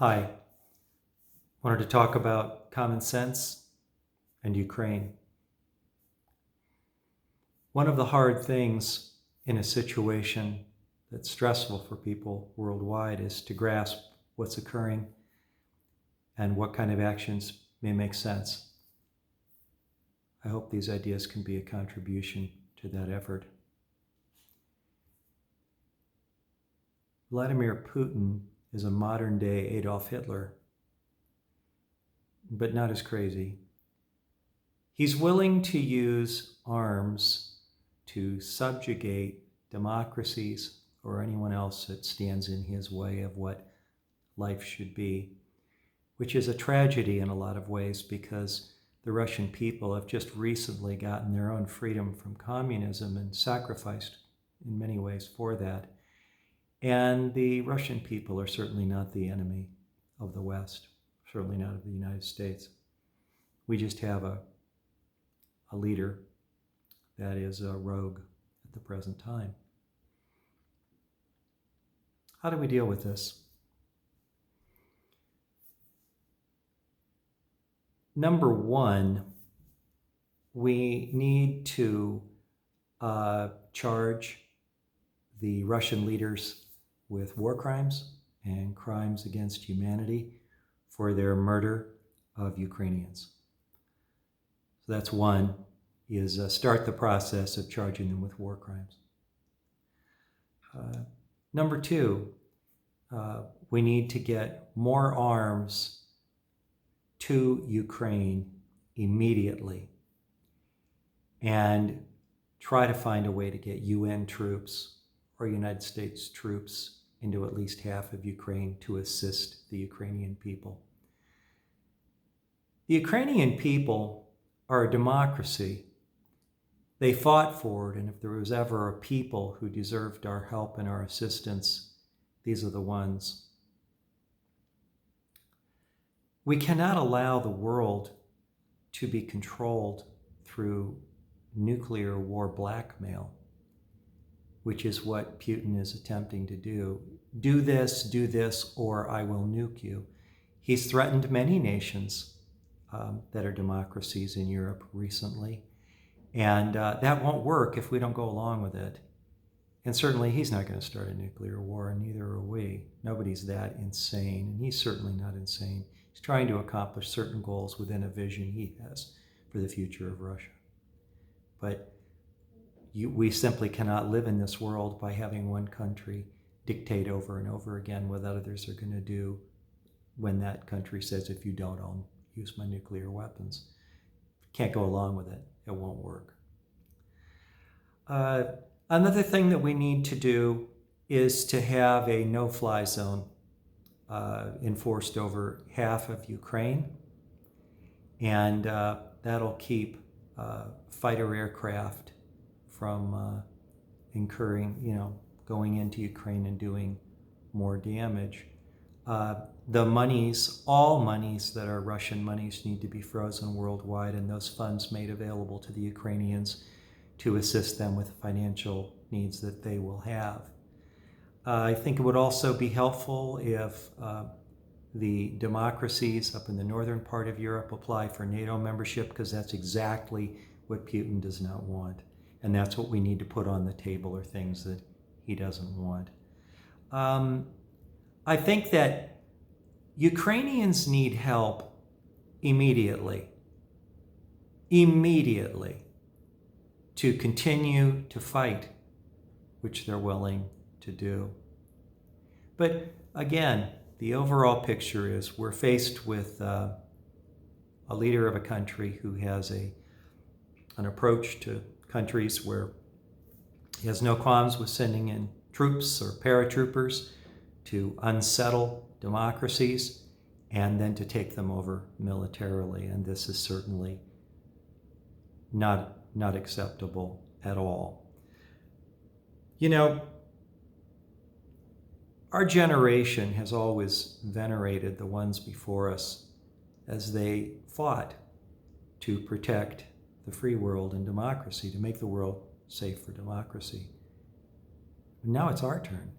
Hi, wanted to talk about common sense and Ukraine. One of the hard things in a situation that's stressful for people worldwide is to grasp what's occurring and what kind of actions may make sense. I hope these ideas can be a contribution to that effort. Vladimir Putin is a modern day Adolf Hitler, but not as crazy. He's willing to use arms to subjugate democracies or anyone else that stands in his way of what life should be, which is a tragedy in a lot of ways because the Russian people have just recently gotten their own freedom from communism and sacrificed in many ways for that. And the Russian people are certainly not the enemy of the West, certainly not of the United States. We just have a leader that is a rogue at the present time. How do we deal with this? Number one, we need to charge the Russian leaders with war crimes and crimes against humanity for their murder of Ukrainians. So that's one, is start the process of charging them with war crimes. Number two, we need to get more arms to Ukraine immediately and try to find a way to get UN troops or United States troops into at least half of Ukraine to assist the Ukrainian people. The Ukrainian people are a democracy. They fought for it, and if there was ever a people who deserved our help and our assistance, these are the ones. We cannot allow the world to be controlled through nuclear war blackmail, which is what Putin is attempting to do. Do this, or I will nuke you. He's threatened many nations that are democracies in Europe recently, and that won't work if we don't go along with it. And certainly he's not going to start a nuclear war, and neither are we. Nobody's that insane, and he's certainly not insane. He's trying to accomplish certain goals within a vision he has for the future of Russia. But we simply cannot live in this world by having one country dictate over and over again what others are going to do when that country says, if you don't, I'll use my nuclear weapons. Can't go along with it. It won't work. Another thing that we need to do is to have a no-fly zone enforced over half of Ukraine, and that'll keep fighter aircraft from going into Ukraine and doing more damage. The monies, all monies that are Russian monies, need to be frozen worldwide, and those funds made available to the Ukrainians to assist them with financial needs that they will have. I think it would also be helpful if the democracies up in the northern part of Europe apply for NATO membership, because that's exactly what Putin does not want. And that's what we need to put on the table, are things that he doesn't want. I think that Ukrainians need help immediately, to continue to fight, which they're willing to do. But again, the overall picture is we're faced with a leader of a country who has an approach to countries where he has no qualms with sending in troops or paratroopers to unsettle democracies and then to take them over militarily. And this is certainly not acceptable at all. You know, our generation has always venerated the ones before us as they fought to protect the free world and democracy, to make the world safe for democracy. Now it's our turn.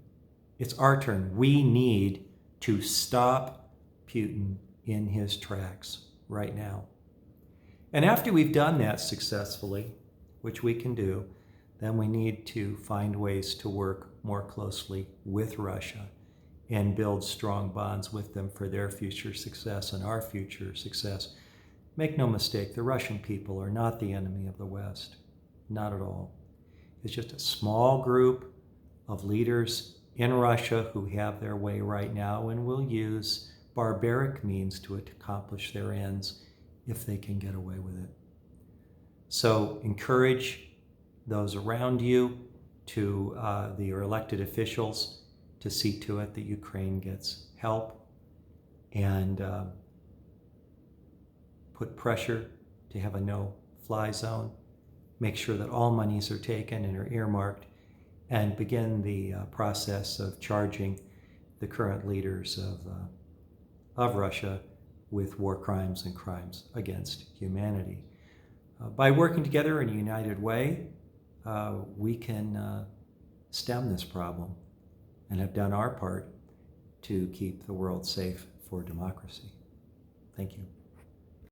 It's our turn. We need to stop Putin in his tracks right now. And after we've done that successfully, which we can do, then we need to find ways to work more closely with Russia and build strong bonds with them for their future success and our future success. Make no mistake, the Russian people are not the enemy of the West. Not at all. It's just a small group of leaders in Russia who have their way right now and will use barbaric means to accomplish their ends if they can get away with it. So encourage those around you to your elected officials to see to it that Ukraine gets help, and put pressure to have a no-fly zone. Make sure that all monies are taken and are earmarked, and begin the process of charging the current leaders of Russia with war crimes and crimes against humanity. By working together in a united way, we can stem this problem and have done our part to keep the world safe for democracy. Thank you.